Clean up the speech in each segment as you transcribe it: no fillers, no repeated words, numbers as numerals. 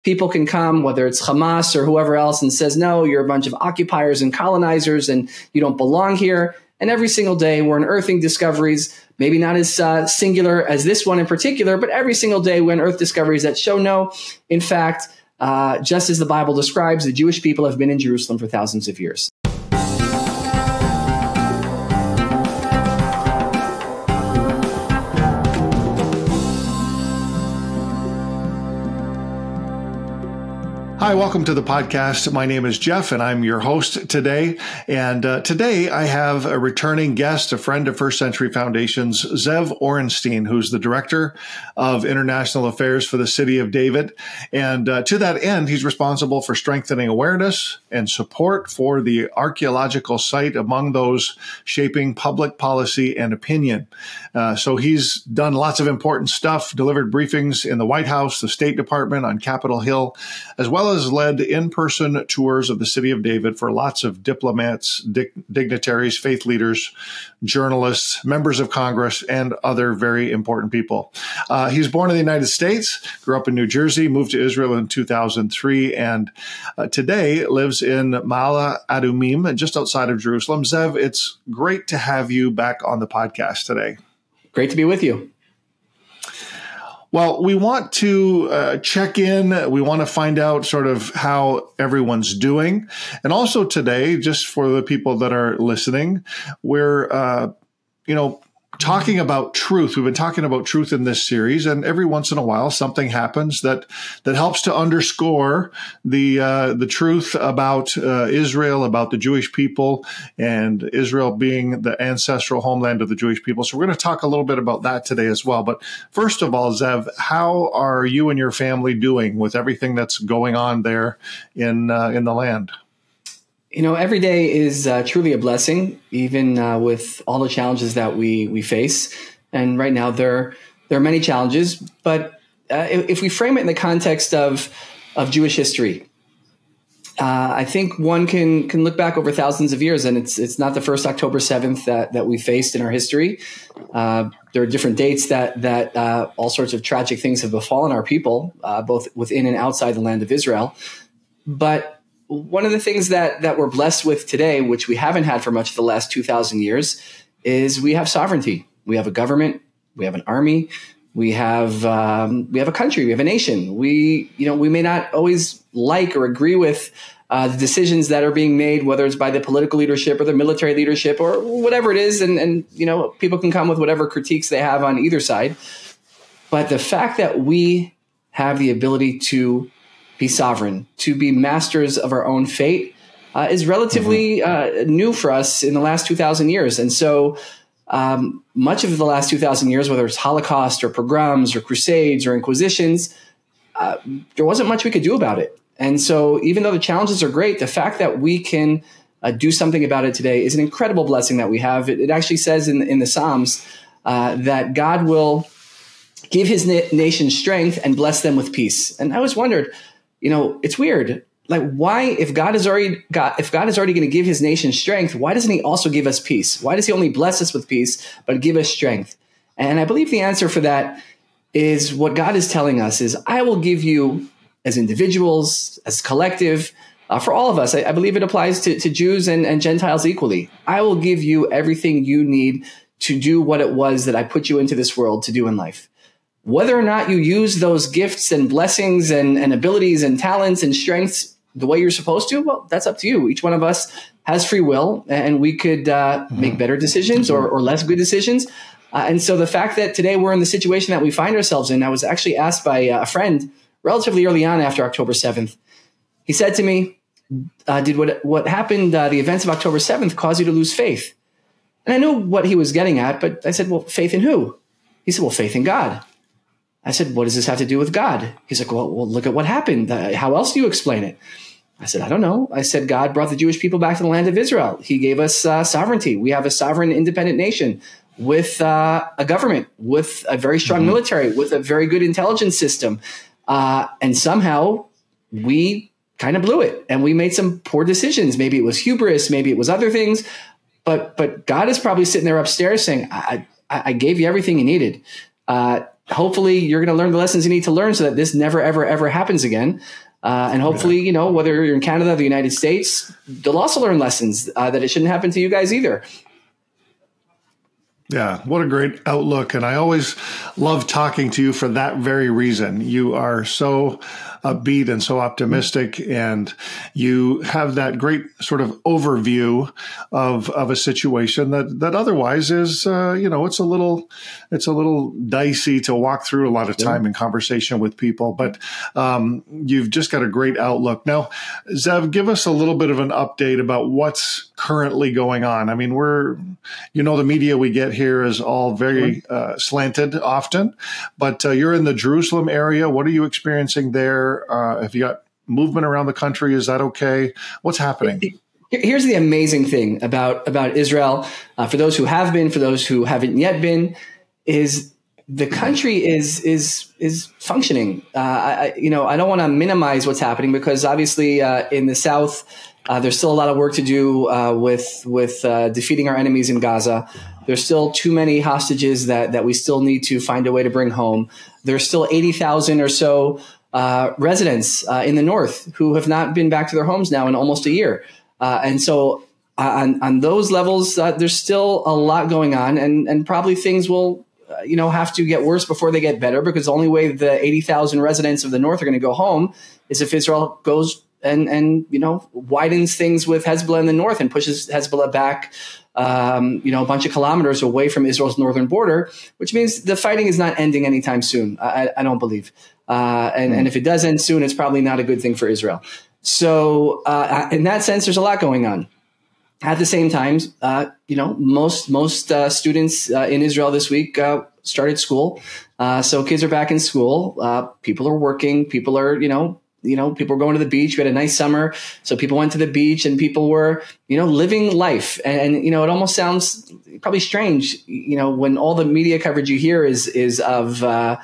people can come, whether it's Hamas or whoever else, and says, no, you're a bunch of occupiers and colonizers and you don't belong here. And every single day we're unearthing discoveries, maybe not as singular as this one in particular, but every single day we unearth discoveries that show no, in fact, just as the Bible describes, the Jewish people have been in Jerusalem for thousands of years. Hi, welcome to the podcast. My name is Jeff, and I'm your host today. And today I have a returning guest, a friend of First Century Foundation's, Ze'ev Orenstein, who's the Director of International Affairs for the City of David. And to that end, he's responsible for strengthening awareness and support for the archaeological site among those shaping public policy and opinion. So he's done lots of important stuff, delivered briefings in the White House, the State Department, on Capitol Hill, as well as led in-person tours of the City of David for lots of diplomats, dignitaries, faith leaders, journalists, members of Congress, and other very important people. He's born in the United States, grew up in New Jersey, moved to Israel in 2003, and today lives in Ma'ale Adumim, just outside of Jerusalem. Ze'ev, it's great to have you back on the podcast today. Great to be with you. Well, we want to check in. We want to find out sort of how everyone's doing. And also today, just for the people that are listening, we're, talking about truth. We've been talking about truth in this series, and every once in a while, something happens that helps to underscore the truth about Israel, about the Jewish people, and Israel being the ancestral homeland of the Jewish people. So we're going to talk a little bit about that today as well. But first of all, Ze'ev, how are you and your family doing with everything that's going on there in the land? You know, every day is truly a blessing, even with all the challenges that we face. And right now there are many challenges, but if we frame it in the context of Jewish history, I think one can look back over thousands of years, and it's not the first October 7th that we faced in our history. There are different dates that all sorts of tragic things have befallen our people, both within and outside the land of Israel. But one of the things that we're blessed with today, which we haven't had for much of the last 2,000 years, is we have sovereignty. We have a government. We have an army. We have a country. We have a nation. We may not always like or agree with the decisions that are being made, whether it's by the political leadership or the military leadership or whatever it is. And people can come with whatever critiques they have on either side. But the fact that we have the ability to be sovereign, to be masters of our own fate, is relatively new for us in the last 2,000 years. And so much of the last 2,000 years, whether it's Holocaust or pogroms or crusades or inquisitions, there wasn't much we could do about it. And so even though the challenges are great, the fact that we can do something about it today is an incredible blessing that we have. It actually says in the Psalms that God will give his nation strength and bless them with peace. And I always wondered, it's weird. Like, why, if God is already going to give his nation strength, why doesn't he also give us peace? Why does he only bless us with peace, but give us strength? And I believe the answer for that is what God is telling us is, I will give you as individuals, as collective, for all of us. I believe it applies to Jews and Gentiles equally. I will give you everything you need to do what it was that I put you into this world to do in life. Whether or not you use those gifts and blessings and abilities and talents and strengths the way you're supposed to, well, that's up to you. Each one of us has free will, and we could make better decisions or less good decisions. And so the fact that today we're in the situation that we find ourselves in, I was actually asked by a friend relatively early on after October 7th. He said to me, did what happened, the events of October 7th, cause you to lose faith? And I knew what he was getting at, but I said, well, faith in who? He said, well, faith in God. I said, what does this have to do with God? He's like, well, look at what happened. How else do you explain it? I said, I don't know. I said, God brought the Jewish people back to the land of Israel. He gave us sovereignty. We have a sovereign, independent nation with a government, with a very strong military, with a very good intelligence system. And somehow we kind of blew it and we made some poor decisions. Maybe it was hubris. Maybe it was other things. But God is probably sitting there upstairs saying, I gave you everything you needed. hopefully you're going to learn the lessons you need to learn so that this never, ever, ever happens again. And hopefully, you know, whether you're in Canada or the United States, they'll also learn lessons that it shouldn't happen to you guys either. Yeah, what a great outlook. And I always love talking to you for that very reason. You are so upbeat and so optimistic, and you have that great sort of overview of a situation that otherwise is, you know, it's a little dicey to walk through a lot of time in conversation with people. But you've just got a great outlook. Now, Ze'ev, give us a little bit of an update about what's currently going on. I mean, the media we get here is all very slanted often, but you're in the Jerusalem area. What are you experiencing there? Have you got movement around the country? Is that okay? What's happening? Here's the amazing thing about Israel. For those who have been, for those who haven't yet been, is the country is functioning. I don't want to minimize what's happening, because obviously in the south, there's still a lot of work to do with defeating our enemies in Gaza. There's still too many hostages that we still need to find a way to bring home. There's still 80,000 or so residents in the north who have not been back to their homes now in almost a year. And so on those levels, there's still a lot going on, and probably things will have to get worse before they get better, because the only way the 80,000 residents of the north are going to go home is if Israel goes and widens things with Hezbollah in the north and pushes Hezbollah back a bunch of kilometers away from Israel's northern border, which means the fighting is not ending anytime soon. I don't believe. And if it does end soon, it's probably not a good thing for Israel. So in that sense, there's a lot going on. At the same time, most students in Israel this week started school. So kids are back in school. People are working. People are, people were going to the beach. We had a nice summer. So people went to the beach and people were, living life. And it almost sounds probably strange, when all the media coverage you hear is of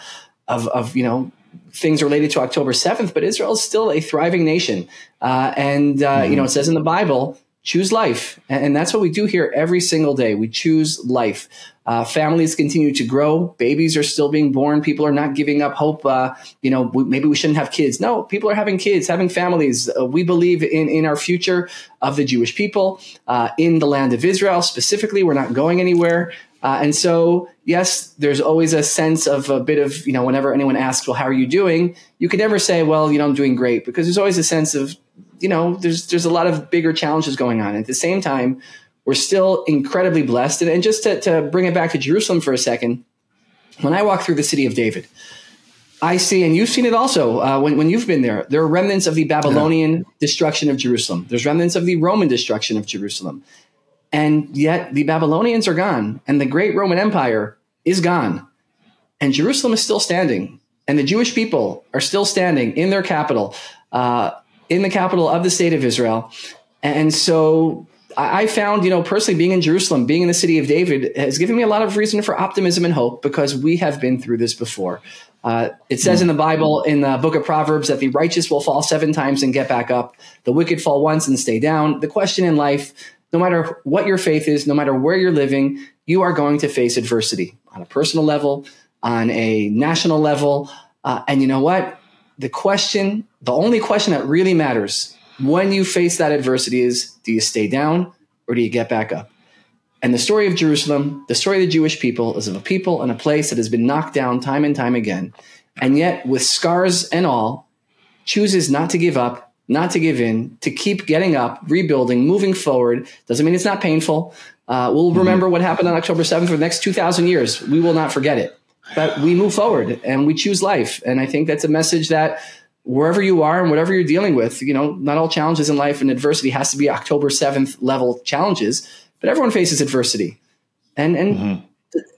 things related to October 7th, but Israel is still a thriving nation. It says in the Bible, choose life. And that's what we do here every single day. We choose life. Families continue to grow. Babies are still being born. People are not giving up hope. Maybe we shouldn't have kids. No, people are having kids, having families. We believe in our future of the Jewish people, in the land of Israel specifically. We're not going anywhere. And so, yes, there's always a sense of a bit of, whenever anyone asks, well, how are you doing? You can never say, well, I'm doing great, because there's always a sense of, there's a lot of bigger challenges going on. At the same time, we're still incredibly blessed. And just to bring it back to Jerusalem for a second, when I walk through the city of David, I see, and you've seen it also when you've been there are remnants of the Babylonian destruction of Jerusalem. There's remnants of the Roman destruction of Jerusalem. And yet the Babylonians are gone, and the great Roman Empire is gone. And Jerusalem is still standing. And the Jewish people are still standing in their capital, in the capital of the state of Israel. And so I found, personally being in Jerusalem, being in the city of David, has given me a lot of reason for optimism and hope, because we have been through this before. It says in the Bible, in the book of Proverbs, that the righteous will fall 7 times and get back up. The wicked fall once and stay down. The question in life, no matter what your faith is, no matter where you're living, you are going to face adversity on a personal level, on a national level. And you know what? The only question that really matters when you face that adversity is, do you stay down or do you get back up? And the story of Jerusalem, the story of the Jewish people, is of a people and a place that has been knocked down time and time again, and yet with scars and all, chooses not to give up, not to give in, to keep getting up, rebuilding, moving forward. Doesn't mean it's not painful. We'll remember what happened on October 7th for the next 2,000 years. We will not forget it. But we move forward and we choose life. And I think that's a message that wherever you are and whatever you're dealing with, not all challenges in life and adversity has to be October 7th level challenges, but everyone faces adversity. And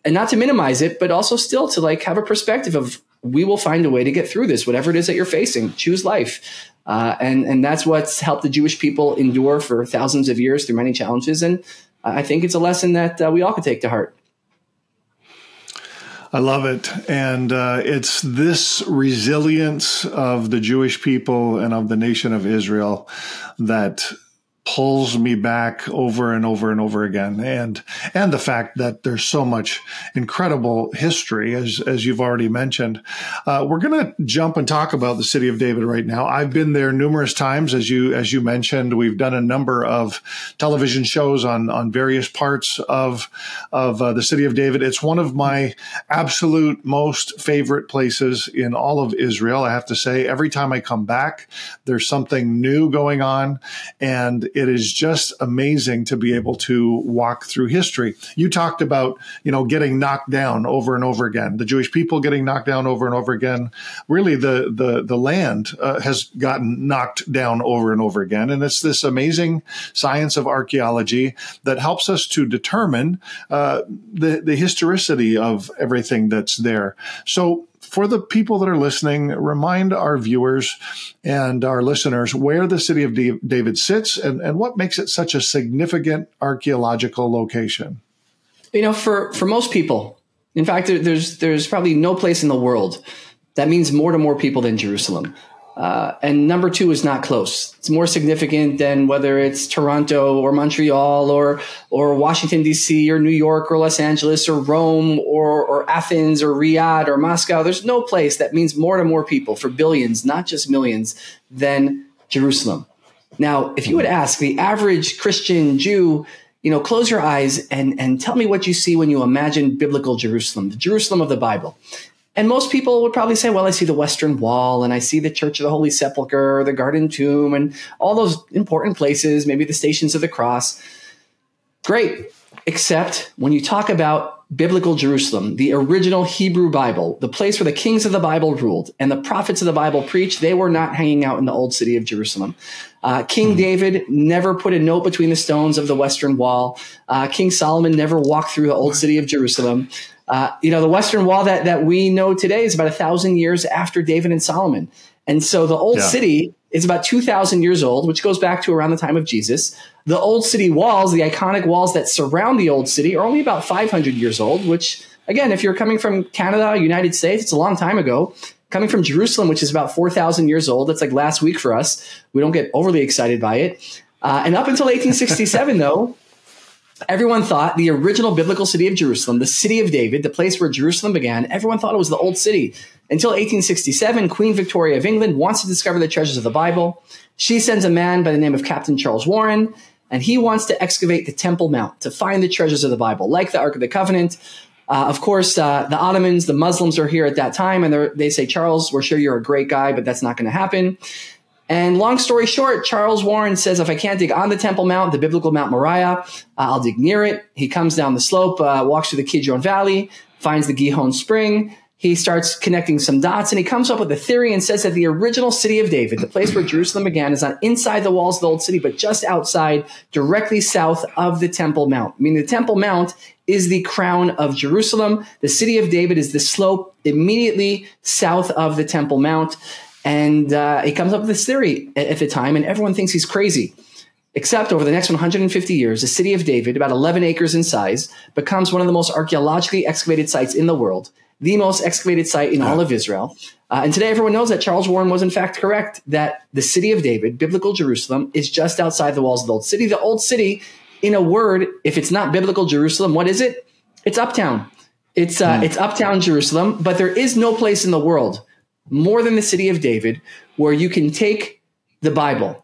not to minimize it, but also still to have a perspective of, we will find a way to get through this, whatever it is that you're facing. Choose life. And that's what's helped the Jewish people endure for thousands of years through many challenges. And I think it's a lesson that we all can take to heart. I love it. And it's this resilience of the Jewish people and of the nation of Israel that pulls me back over and over and over again. And the fact that there's so much incredible history, as you've already mentioned. We're going to jump and talk about the city of David right now. I've been there numerous times, as you mentioned. We've done a number of television shows on various parts of the city of David. It's one of my absolute most favorite places in all of Israel. I have to say, every time I come back, there's something new going on, and it is just amazing to be able to walk through history. You talked about, getting knocked down over and over again. The Jewish people getting knocked down over and over again. Really, the land has gotten knocked down over and over again. And it's this amazing science of archaeology that helps us to determine the historicity of everything that's there. So for the people that are listening, remind our viewers and our listeners where the city of David sits and what makes it such a significant archaeological location. For most people, in fact, there's probably no place in the world that means more to more people than Jerusalem. And number two is not close. It's more significant than whether it's Toronto or Montreal or Washington, D.C. or New York or Los Angeles or Rome or Athens or Riyadh or Moscow. There's no place that means more to more people for billions, not just millions, than Jerusalem. Now, if you would ask the average Christian Jew, close your eyes and tell me what you see when you imagine biblical Jerusalem, the Jerusalem of the Bible. And most people would probably say, well, I see the Western Wall and I see the Church of the Holy Sepulchre, the Garden Tomb, and all those important places, maybe the Stations of the Cross. Great. Except when you talk about biblical Jerusalem, the original Hebrew Bible, the place where the kings of the Bible ruled and the prophets of the Bible preached, they were not hanging out in the old city of Jerusalem. King David never put a note between the stones of the Western Wall. King Solomon never walked through the old city of Jerusalem. The Western Wall that we know today is about 1,000 years after David and Solomon. And so the old city is about 2,000 years old, which goes back to around the time of Jesus. The old city walls, the iconic walls that surround the old city, are only about 500 years old, which, again, if you're coming from Canada, United States, it's a long time ago. Coming from Jerusalem, which is about 4,000 years old, that's like last week for us. We don't get overly excited by it. And up until 1867, though, everyone thought the original biblical city of Jerusalem, the city of David, the place where Jerusalem began, everyone thought it was the old city. Until 1867, Queen Victoria of England wants to discover the treasures of the Bible. She sends a man by the name of Captain Charles Warren, and he wants to excavate the Temple Mount to find the treasures of the Bible, like the Ark of the Covenant. Of course, the Ottomans, the Muslims are here at that time, and they say, Charles, we're sure you're a great guy, but that's not going to happen. And long story short, Charles Warren says, if I can't dig on the Temple Mount, the biblical Mount Moriah, I'll dig near it. He comes down the slope, walks through the Kidron Valley, finds the Gihon Spring. He starts connecting some dots, and he comes up with a theory and says that the original city of David, the place where Jerusalem began, is not inside the walls of the old city, but just outside, directly south of the Temple Mount. I mean, the Temple Mount is the crown of Jerusalem. The city of David is the slope immediately south of the Temple Mount. And he comes up with this theory at the time, and everyone thinks he's crazy. Except over the next 150 years, the city of David, about 11 acres in size, becomes one of the most archaeologically excavated sites in the world, the most excavated site in all of Israel. And today everyone knows that Charles Warren was in fact correct, that the city of David, biblical Jerusalem, is just outside the walls of the old city. The old city, in a word, if it's not biblical Jerusalem, what is it? It's uptown. It's uptown Jerusalem, but there is no place in the world more than the city of David where you can take the Bible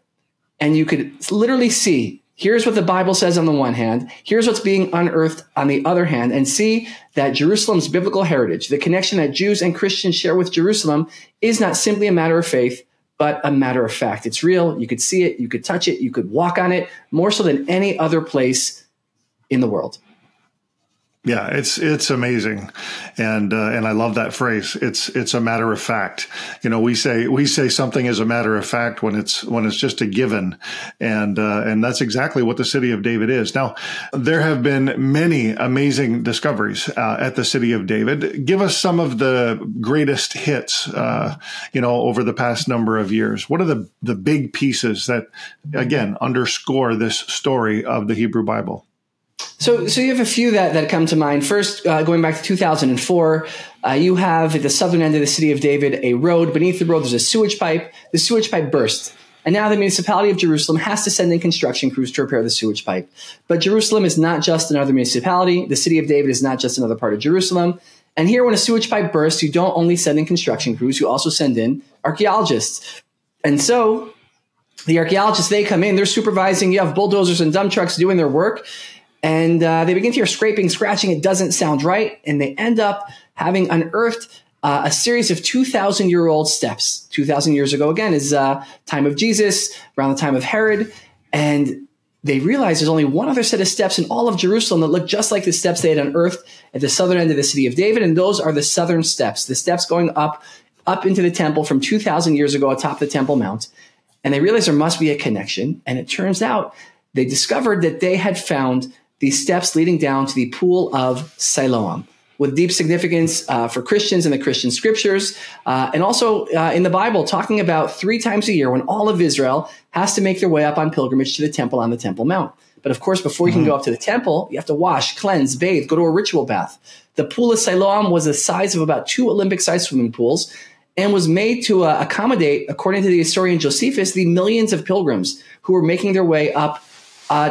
and you could literally see, here's what the Bible says on the one hand, here's what's being unearthed on the other hand, and see that Jerusalem's biblical heritage, the connection that Jews and Christians share with Jerusalem, is not simply a matter of faith, but a matter of fact. It's real. You could see it. You could touch it. You could walk on it more so than any other place in the world. Yeah, it's amazing, and I love that phrase. It's a matter of fact. We say something is a matter of fact when it's just a given, and that's exactly what the city of David is. Now, there have been many amazing discoveries at the city of David. Give us some of the greatest hits, over the past number of years. What are the big pieces that again underscore this story of the Hebrew Bible? So you have a few that come to mind. First, going back to 2004, you have at the southern end of the city of David a road. Beneath the road, there's a sewage pipe. The sewage pipe burst. And now the municipality of Jerusalem has to send in construction crews to repair the sewage pipe. But Jerusalem is not just another municipality. The city of David is not just another part of Jerusalem. And here, when a sewage pipe bursts, you don't only send in construction crews, you also send in archaeologists. And so the archaeologists, they come in, they're supervising. You have bulldozers and dump trucks doing their work. And they begin to hear scraping, scratching. It doesn't sound right. And they end up having unearthed a series of 2,000-year-old steps. 2,000 years ago, again, is time of Jesus, around the time of Herod. And they realize there's only one other set of steps in all of Jerusalem that look just like the steps they had unearthed at the southern end of the city of David. And those are the southern steps, the steps going up into the temple from 2,000 years ago atop the Temple Mount. And they realized there must be a connection. And it turns out they discovered that they had found these steps leading down to the pool of Siloam, with deep significance for Christians in the Christian scriptures, and also in the Bible, talking about 3 times a year when all of Israel has to make their way up on pilgrimage to the temple on the Temple Mount. But of course, before you can go up to the temple, you have to wash, cleanse, bathe, go to a ritual bath. The pool of Siloam was the size of about 2 Olympic-sized swimming pools and was made to accommodate, according to the historian Josephus, the millions of pilgrims who were making their way up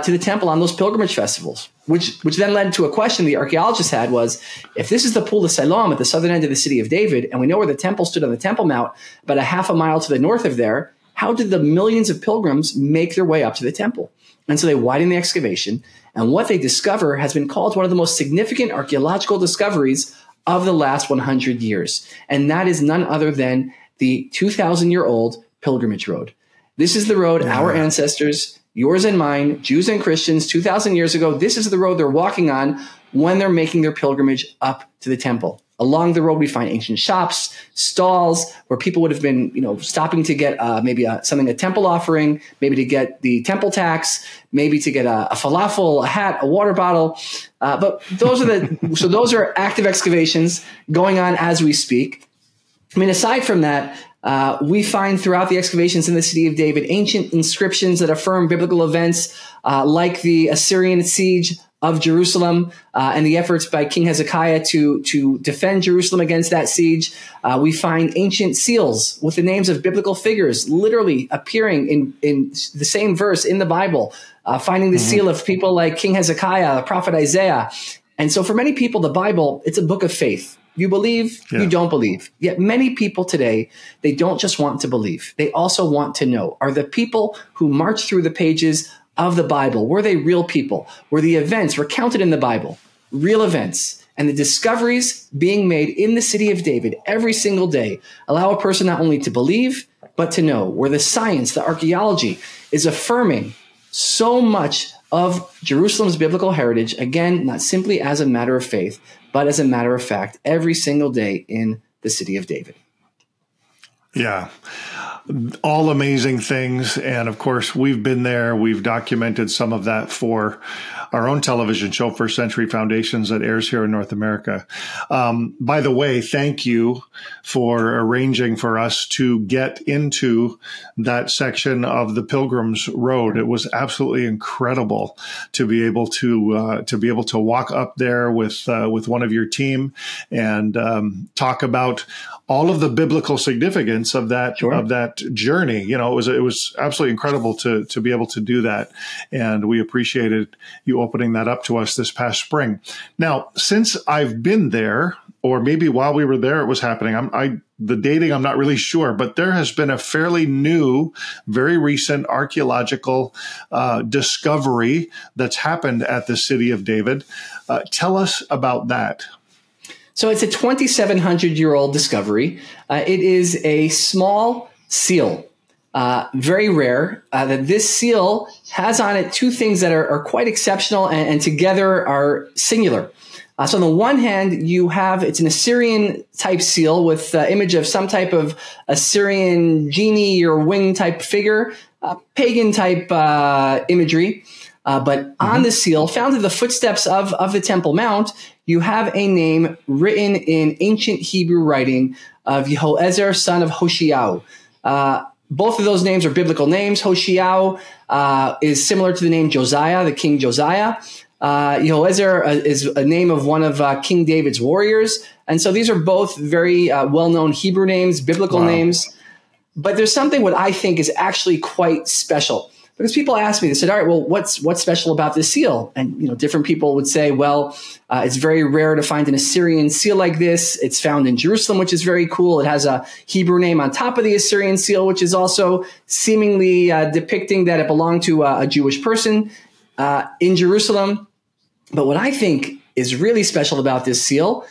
to the temple on those pilgrimage festivals, which then led to a question the archaeologists had was, if this is the pool of Siloam at the southern end of the city of David, and we know where the temple stood on the Temple Mount, about a half a mile to the north of there, how did the millions of pilgrims make their way up to the temple? And so they widen the excavation, and what they discover has been called one of the most significant archaeological discoveries of the last 100 years. And that is none other than the 2,000-year-old pilgrimage road. This is the road our ancestors, yours and mine, Jews and Christians, 2,000 years ago, this is the road they're walking on when they're making their pilgrimage up to the temple. Along the road, we find ancient shops, stalls where people would have been, stopping to get maybe a temple offering, maybe to get the temple tax, maybe to get a falafel, a hat, a water bottle. But those are active excavations going on as we speak. I mean, aside from that, we find throughout the excavations in the city of David ancient inscriptions that affirm biblical events like the Assyrian siege of Jerusalem and the efforts by King Hezekiah to defend Jerusalem against that siege. We find ancient seals with the names of biblical figures literally appearing in the same verse in the Bible, finding the seal of people like King Hezekiah, the prophet Isaiah. And so for many people, the Bible, it's a book of faith. You believe, you don't believe. Yet many people today, they don't just want to believe. They also want to know, are the people who march through the pages of the Bible, were they real people? Were the events recounted in the Bible real events? And the discoveries being made in the city of David every single day allow a person not only to believe, but to know, where the science, the archaeology is affirming so much of Jerusalem's biblical heritage, again, not simply as a matter of faith, but as a matter of fact, every single day in the city of David. Yeah. All amazing things. And of course, we've been there. We've documented some of that for our own television show, First Century Foundations, that airs here in North America. By the way, thank you for arranging for us to get into that section of the Pilgrim's Road. It was absolutely incredible to be able to walk up there with one of your team and talk about all of the biblical significance of that of that journey. It was absolutely incredible to be able to do that, and we appreciated you opening that up to us this past spring. Now, since I've been there, or maybe while we were there, it was happening. The dating, I'm not really sure, but there has been a fairly new, very recent archaeological discovery that's happened at the city of David. Tell us about that. So it's a 2,700-year-old discovery. It is a small seal, very rare. That this seal has on it two things that are quite exceptional and together are singular. So on the one hand, it's an Assyrian type seal with the image of some type of Assyrian genie or wing type figure, pagan type imagery. But on the seal, found in the footsteps of the Temple Mount, you have a name written in ancient Hebrew writing of Yehoezer, son of Hoshiau. Both of those names are biblical names. Hoshiau is similar to the name Josiah, the king Josiah. Yehoezer is a name of one of King David's warriors. And so these are both very well-known Hebrew names, biblical names. But there's something what I think is actually quite special. Because people ask me, they said, all right, well, what's special about this seal? And, different people would say, well, it's very rare to find an Assyrian seal like this. It's found in Jerusalem, which is very cool. It has a Hebrew name on top of the Assyrian seal, which is also seemingly depicting that it belonged to a Jewish person in Jerusalem. But what I think is really special about this seal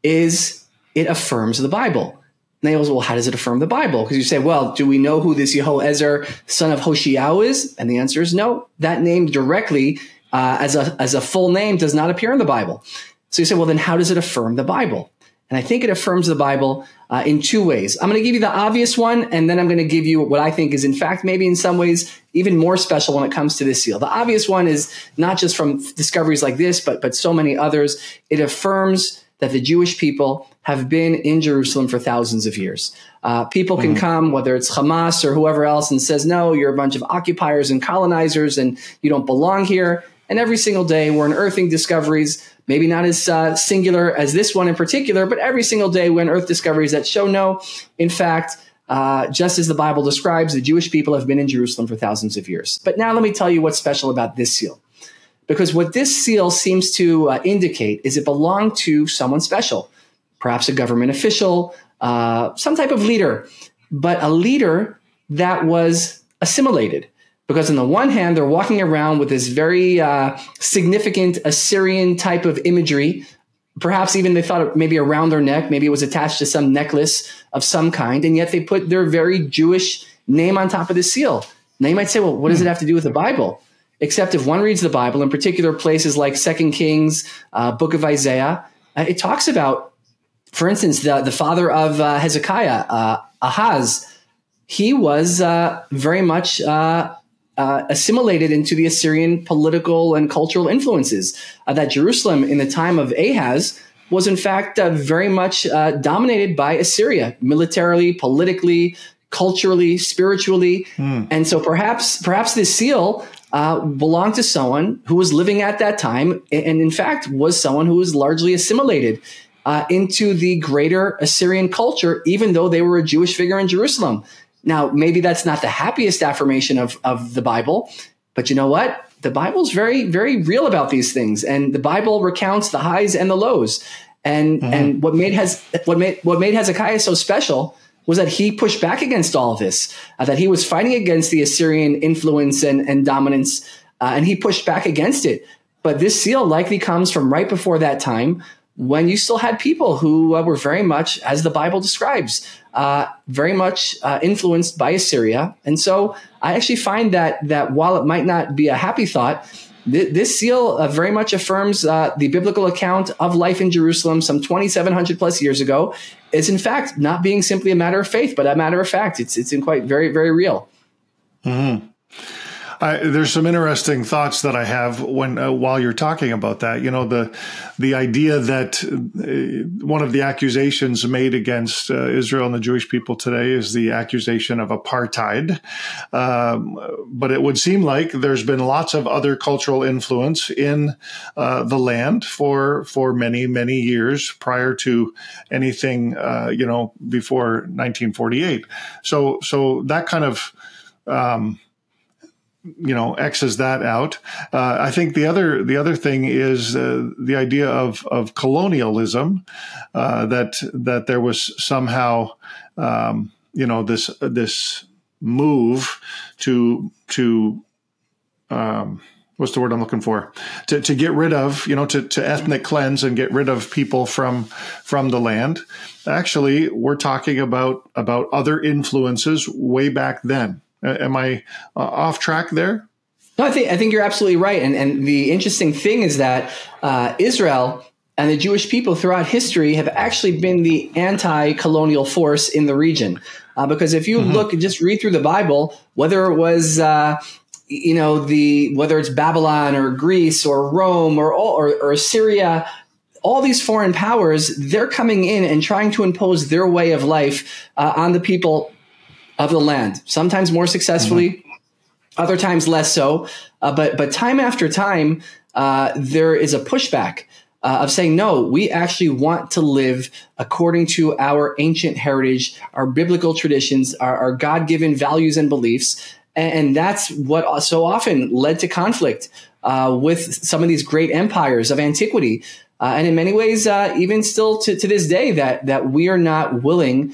is it affirms the Bible. And they always, well, how does it affirm the Bible? Because you say, well, do we know who this Yehoezer, son of Hoshiah, is? And the answer is no. That name directly as a full name does not appear in the Bible. So you say, well, then how does it affirm the Bible? And I think it affirms the Bible in two ways. I'm going to give you the obvious one, and then I'm going to give you what I think is, in fact, maybe in some ways even more special when it comes to this seal. The obvious one is not just from discoveries like this, but so many others. It affirms that the Jewish people have been in Jerusalem for thousands of years. People can come, whether it's Hamas or whoever else, and says, no, you're a bunch of occupiers and colonizers and you don't belong here. And every single day we're unearthing discoveries, maybe not as singular as this one in particular, but every single day we unearth discoveries that show no, in fact, just as the Bible describes, the Jewish people have been in Jerusalem for thousands of years. But now let me tell you what's special about this seal. Because what this seal seems to indicate is it belonged to someone special, perhaps a government official, some type of leader, but a leader that was assimilated. Because on the one hand, they're walking around with this very significant Assyrian type of imagery. Perhaps even they thought it maybe around their neck, maybe it was attached to some necklace of some kind, and yet they put their very Jewish name on top of the seal. Now you might say, well, what does it have to do with the Bible? Except if one reads the Bible, in particular places like 2 Kings, Book of Isaiah, it talks about, for instance, the father of Hezekiah, Ahaz. He was very much assimilated into the Assyrian political and cultural influences. That Jerusalem in the time of Ahaz was in fact very much dominated by Assyria, militarily, politically, culturally, spiritually. And so perhaps this seal belonged to someone who was living at that time, and in fact was someone who was largely assimilated into the greater Assyrian culture, even though they were a Jewish figure in Jerusalem. Now, maybe that's not the happiest affirmation of the Bible, but you know what? The Bible's very, very real about these things, and the Bible recounts the highs and the lows. And what made Hezekiah so special was that he pushed back against all of this, that he was fighting against the Assyrian influence and dominance, and he pushed back against it. But this seal likely comes from right before that time, when you still had people who were very much, as the Bible describes, very much influenced by Assyria. And so I actually find that while it might not be a happy thought, this seal very much affirms the biblical account of life in Jerusalem some 2,700 plus years ago. It's in fact not being simply a matter of faith, but a matter of fact. It's in quite very, very real. Mm-hmm. There's some interesting thoughts that I have while you're talking about that. You know, the idea that one of the accusations made against Israel and the Jewish people today is the accusation of apartheid. But it would seem like there's been lots of other cultural influence in the land for many, many years prior to anything, before 1948. So that kind of X's that out. I think the other thing is the idea of colonialism, that there was somehow this move to what's the word I'm looking for? To get rid of, to ethnic cleanse and get rid of people from the land. Actually, we're talking about other influences way back then. Am I off track there? No, I think you're absolutely right. And the interesting thing is that Israel and the Jewish people throughout history have actually been the anti-colonial force in the region. Because if you look, just read through the Bible, whether it was whether it's Babylon or Greece or Rome or Syria, all these foreign powers, they're coming in and trying to impose their way of life on the people of the land, sometimes more successfully, other times less so. But time after time, there is a pushback of saying, no, we actually want to live according to our ancient heritage, our biblical traditions, our God-given values and beliefs. And that's what so often led to conflict with some of these great empires of antiquity. And in many ways, even still to this day, that we are not willing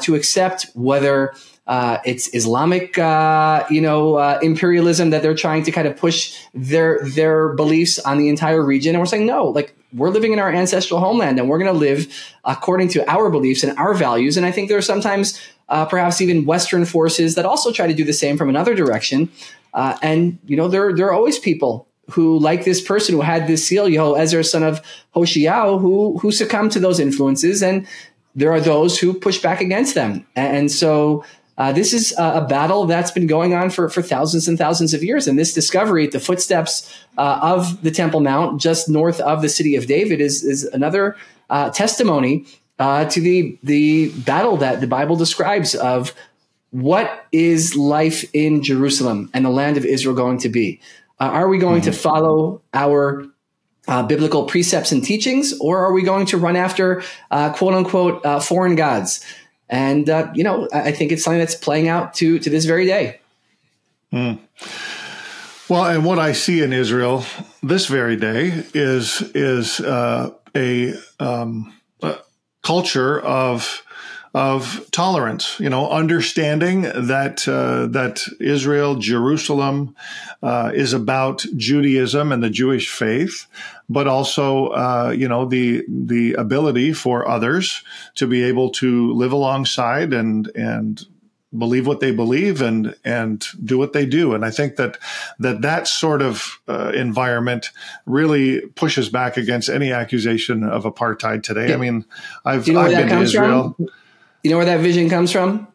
to accept whether it's Islamic, imperialism that they're trying to kind of push their beliefs on the entire region. And we're saying, no, like, we're living in our ancestral homeland and we're going to live according to our beliefs and our values. And I think there are sometimes perhaps even Western forces that also try to do the same from another direction. And there are always people who, like this person who had this seal, Yehoezer, son of Hoshiao, who succumbed to those influences. And there are those who push back against them. And so this is a battle that's been going on for thousands and thousands of years. And this discovery at the footsteps of the Temple Mount, just north of the city of David, is another testimony to the battle that the Bible describes of what is life in Jerusalem and the land of Israel going to be. Are we going to follow our biblical precepts and teachings, or are we going to run after quote unquote foreign gods? And I think it's something that's playing out to this very day. Well, and what I see in Israel this very day is a culture of tolerance, understanding that Israel, Jerusalem, is about Judaism and the Jewish faith, but also, the ability for others to be able to live alongside and believe what they believe and do what they do. And I think that sort of environment really pushes back against any accusation of apartheid today. Yeah. I mean, I've been to Israel. You know where that vision comes from?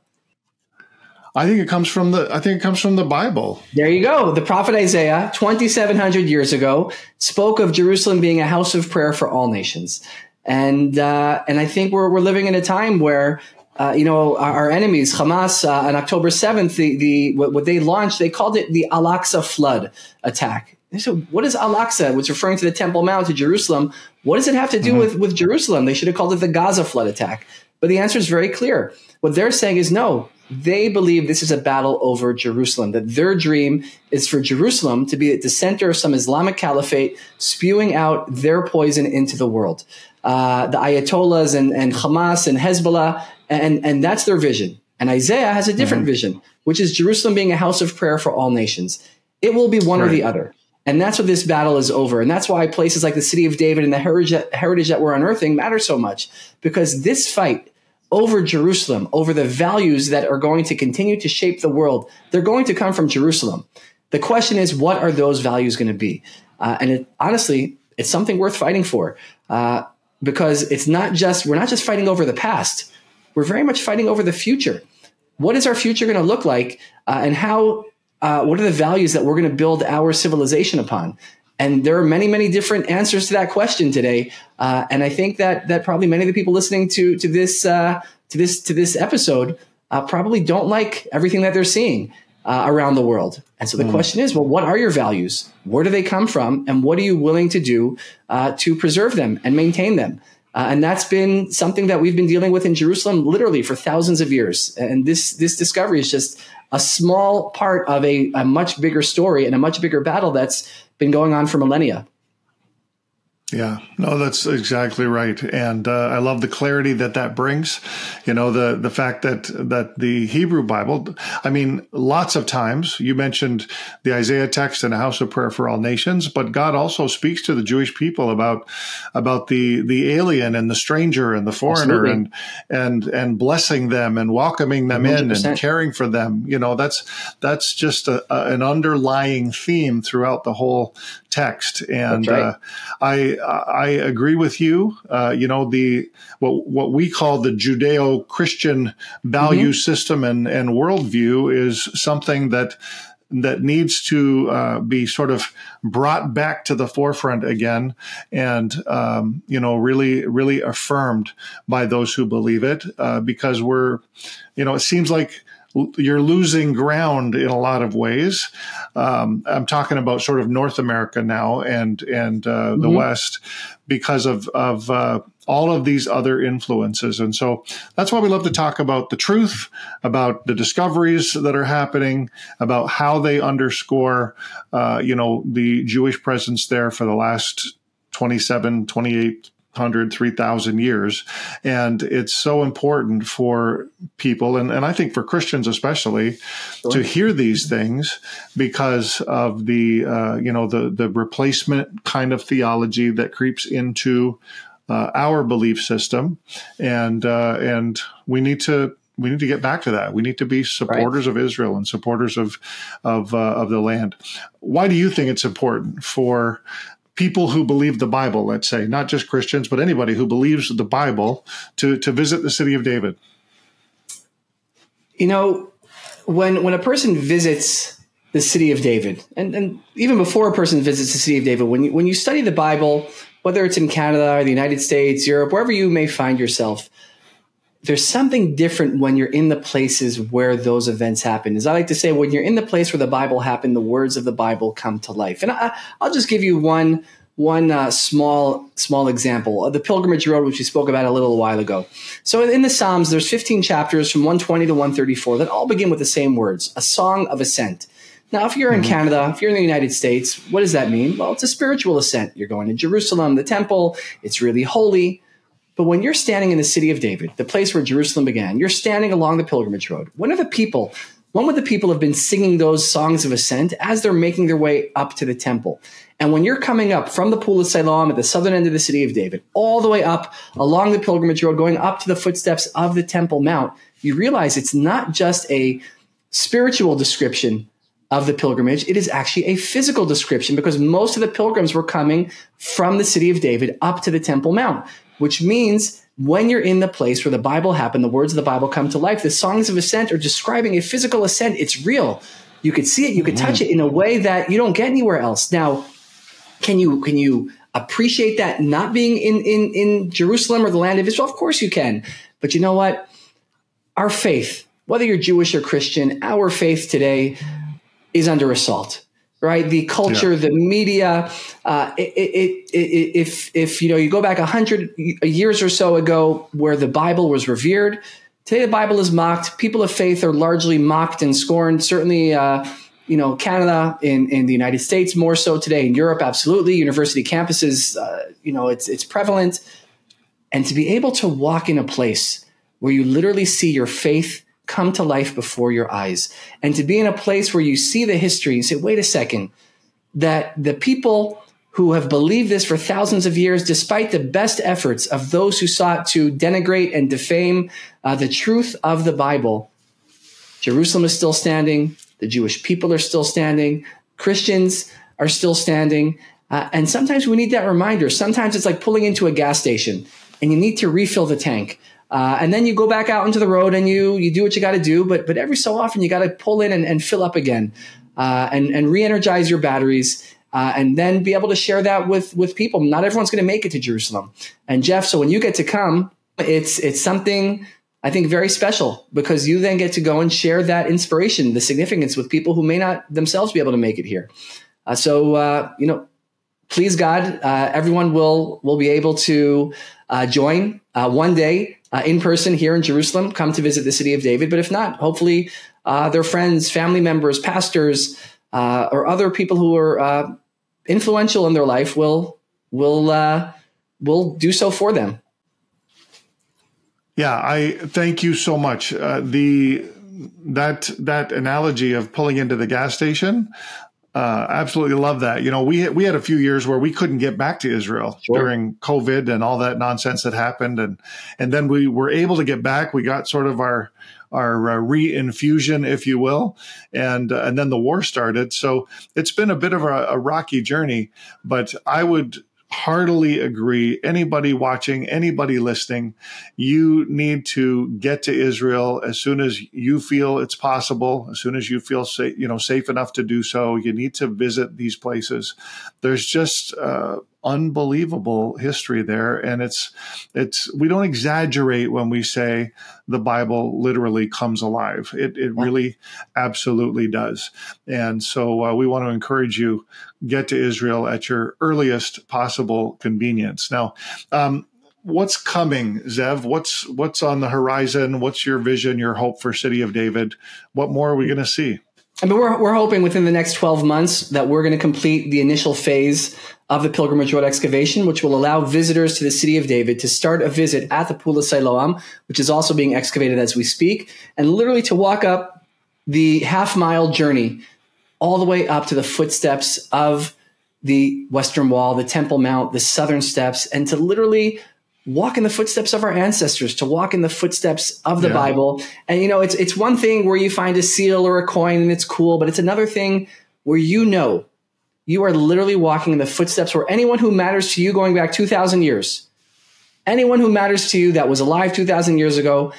I think it comes from the Bible. There you go. The prophet Isaiah, 2,700 years ago, spoke of Jerusalem being a house of prayer for all nations. And I think we're living in a time where our enemies, Hamas, on October 7th, what they launched, they called it the Al-Aqsa flood attack. So what is Al-Aqsa? It's referring to the Temple Mount, to Jerusalem. What does it have to do with Jerusalem? They should have called it the Gaza flood attack. But the answer is very clear. What they're saying is no. They believe this is a battle over Jerusalem, that their dream is for Jerusalem to be at the center of some Islamic caliphate, spewing out their poison into the world. The Ayatollahs and Hamas and Hezbollah, and that's their vision. And Isaiah has a different vision, which is Jerusalem being a house of prayer for all nations. It will be one or the other. And that's what this battle is over. And that's why places like the city of David and the heritage that we're unearthing matter so much, because this fight over Jerusalem, over the values that are going to continue to shape the world, they're going to come from Jerusalem. The question is, what are those values going to be? And honestly, it's something worth fighting for, because we're not just fighting over the past. We're very much fighting over the future. What is our future going to look like? And what are the values that we're going to build our civilization upon? And there are many, many different answers to that question today. And I think that probably many of the people listening to this episode probably don't like everything that they're seeing around the world. And so the question is, well, what are your values? Where do they come from? And what are you willing to do to preserve them and maintain them? And that's been something that we've been dealing with in Jerusalem literally for thousands of years. And this discovery is just a small part of a much bigger story and a much bigger battle that's been going on for millennia. Yeah, no, that's exactly right. And I love the clarity that brings, the fact that the Hebrew Bible, I mean, lots of times you mentioned the Isaiah text and a house of prayer for all nations, but God also speaks to the Jewish people about the alien and the stranger and the foreigner and blessing them and welcoming them 100%. In and caring for them. That's just an underlying theme throughout the whole text. And I agree with you. What we call the Judeo-Christian value system and worldview is something that needs to be sort of brought back to the forefront again, and really affirmed by those who believe it, because it seems like you're losing ground in a lot of ways. I'm talking about sort of North America now and the West because of all of these other influences. And so that's why we love to talk about the truth, about the discoveries that are happening, about how they underscore, the Jewish presence there for the last 27, 2,800, 3,000 years. And it's so important for people, and I think for Christians especially, to hear these things because of the replacement kind of theology that creeps into our belief system, and we need to get back to that. We need to be supporters of Israel and supporters of the land. Why do you think it's important for people who believe the Bible, let's say, not just Christians, but anybody who believes the Bible, to visit the city of David? When a person visits the city of David, and even before a person visits the city of David, when you study the Bible, whether it's in Canada or the United States, Europe, wherever you may find yourself, there's something different when you're in the places where those events happen. As I like to say, when you're in the place where the Bible happened, the words of the Bible come to life. And I'll just give you one small example. The Pilgrimage Road, which we spoke about a little while ago. So in the Psalms, there's 15 chapters from 120 to 134 that all begin with the same words, a song of ascent. Now, if you're in Canada, if you're in the United States, what does that mean? Well, it's a spiritual ascent. You're going to Jerusalem, the temple. It's really holy. But when you're standing in the city of David, the place where Jerusalem began, you're standing along the pilgrimage road. When would the people have been singing those songs of ascent as they're making their way up to the temple? And when you're coming up from the Pool of Siloam at the southern end of the city of David, all the way up along the pilgrimage road, going up to the footsteps of the Temple Mount, you realize it's not just a spiritual description of the pilgrimage. It is actually a physical description because most of the pilgrims were coming from the city of David up to the Temple Mount, which means when you're in the place where the Bible happened, the words of the Bible come to life. The songs of ascent are describing a physical ascent. It's real. You could see it. You could touch it in a way that you don't get anywhere else. Now, can you appreciate that not being in Jerusalem or the land of Israel? Of course you can. But you know what? Our faith, whether you're Jewish or Christian, our faith today is under assault, right? The culture, the media, if you go back 100 years or so ago where the Bible was revered, today the Bible is mocked. People of faith are largely mocked and scorned. Certainly, Canada, in the United States, more so today. In Europe, absolutely. University campuses, it's prevalent. And to be able to walk in a place where you literally see your faith come to life before your eyes, and to be in a place where you see the history and say, wait a second, that the people who have believed this for thousands of years, despite the best efforts of those who sought to denigrate and defame the truth of the Bible, Jerusalem is still standing. The Jewish people are still standing. Christians are still standing. And sometimes we need that reminder. Sometimes it's like pulling into a gas station and you need to refill the tank. And then you go back out into the road and you do what you got to do. But every so often you got to pull in and fill up again and re-energize your batteries and then be able to share that with people. Not everyone's going to make it to Jerusalem. And Jeff, so when you get to come, it's something I think very special because you then get to go and share that inspiration, the significance with people who may not themselves be able to make it here. Please God, everyone will be able to join one day in person here in Jerusalem, come to visit the city of David. But if not, hopefully their friends, family members, pastors, or other people who are influential in their life will do so for them. Yeah, I thank you so much. That analogy of pulling into the gas station, absolutely love that. We had a few years where we couldn't get back to Israel during COVID and all that nonsense that happened, and then we were able to get back. We got sort of our re-infusion, if you will, and then the war started. So it's been a bit of a rocky journey, but I would heartily agree. Anybody watching, anybody listening, you need to get to Israel as soon as you feel it's possible, as soon as you feel safe enough to do so. You need to visit these places. There's just unbelievable history there. And we don't exaggerate when we say the Bible literally comes alive. It really absolutely does. And so we want to encourage you, get to Israel at your earliest possible convenience. Now, what's coming, Ze'ev? What's on the horizon? What's your vision, your hope for City of David? What more are we going to see? I mean, we're hoping within the next 12 months that we're going to complete the initial phase of the Pilgrimage Road excavation, which will allow visitors to the City of David to start a visit at the Pool of Siloam, which is also being excavated as we speak, and literally to walk up the half-mile journey all the way up to the footsteps of the Western Wall, the Temple Mount, the Southern Steps, and to literally walk in the footsteps of our ancestors, to walk in the footsteps of the Bible. And, it's one thing where you find a seal or a coin and it's cool, but it's another thing where you are literally walking in the footsteps where anyone who matters to you going back 2,000 years, anyone who matters to you that was alive 2,000 years ago,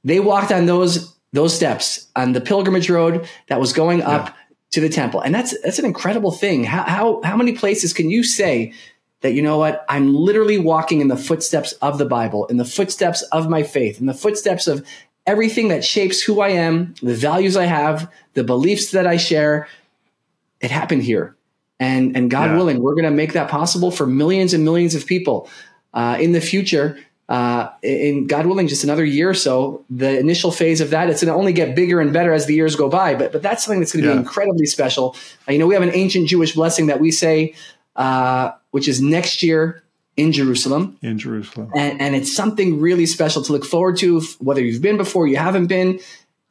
they walked on those steps on the pilgrimage road that was going up to the temple. And that's an incredible thing. How many places can you say that, you know what, I'm literally walking in the footsteps of the Bible, in the footsteps of my faith, in the footsteps of everything that shapes who I am, the values I have, the beliefs that I share. It happened here. And God willing, we're going to make that possible for millions and millions of people in the future. In God willing, just another year or so, the initial phase of that, it's going to only get bigger and better as the years go by. But that's something that's going to be incredibly special. We have an ancient Jewish blessing that we say, which is next year in Jerusalem. In Jerusalem. And it's something really special to look forward to, whether you've been before, you haven't been,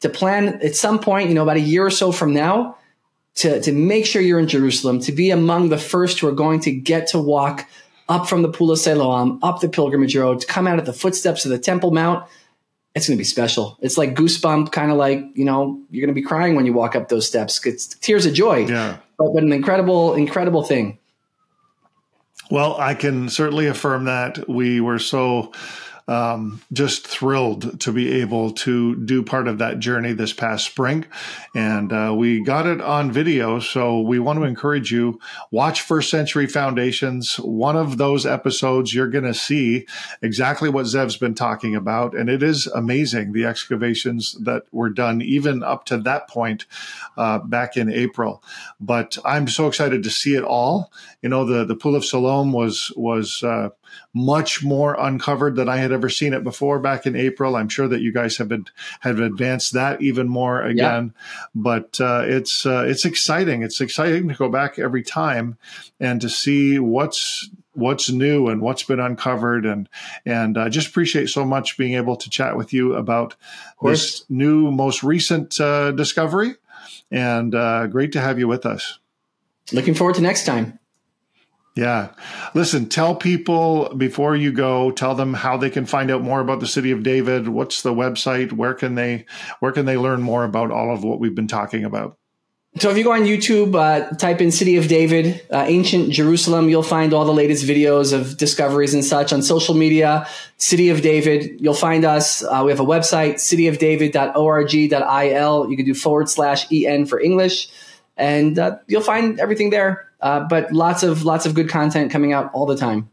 to plan at some point, about a year or so from now, to make sure you're in Jerusalem, to be among the first who are going to get to walk up from the Pool of Siloam, up the pilgrimage road, to come out at the footsteps of the Temple Mount. It's going to be special. It's like goosebump, kind of like, you're going to be crying when you walk up those steps. It's tears of joy, but an incredible, incredible thing. Well, I can certainly affirm that. We were so just thrilled to be able to do part of that journey this past spring. And we got it on video. So we want to encourage you, watch First Century Foundations. One of those episodes, you're going to see exactly what Ze'ev's been talking about. And it is amazing, the excavations that were done even up to that point back in April. But I'm so excited to see it all. The Pool of Siloam was much more uncovered than I had ever seen it before back in April. I'm sure that you guys have advanced that even more again, but it's exciting. It's exciting to go back every time and to see what's new and what's been uncovered. And just appreciate so much being able to chat with you about this new, most recent discovery, and great to have you with us. Looking forward to next time. Yeah. Listen, tell people before you go, tell them how they can find out more about the City of David. What's the website? Where can they learn more about all of what we've been talking about? So if you go on YouTube, type in City of David, Ancient Jerusalem, you'll find all the latest videos of discoveries and such. On social media, City of David, you'll find us. We have a website, cityofdavid.org.il. You can do /EN for English, and you'll find everything there. But lots of good content coming out all the time.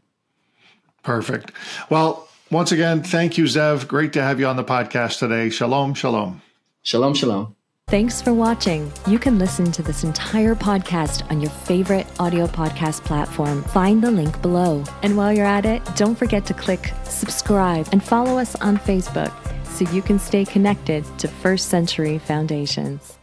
Perfect. Well, once again, thank you, Ze'ev. Great to have you on the podcast today. Shalom, shalom. Shalom, shalom. Thanks for watching. You can listen to this entire podcast on your favorite audio podcast platform. Find the link below. And while you're at it, don't forget to click subscribe and follow us on Facebook so you can stay connected to First Century Foundations.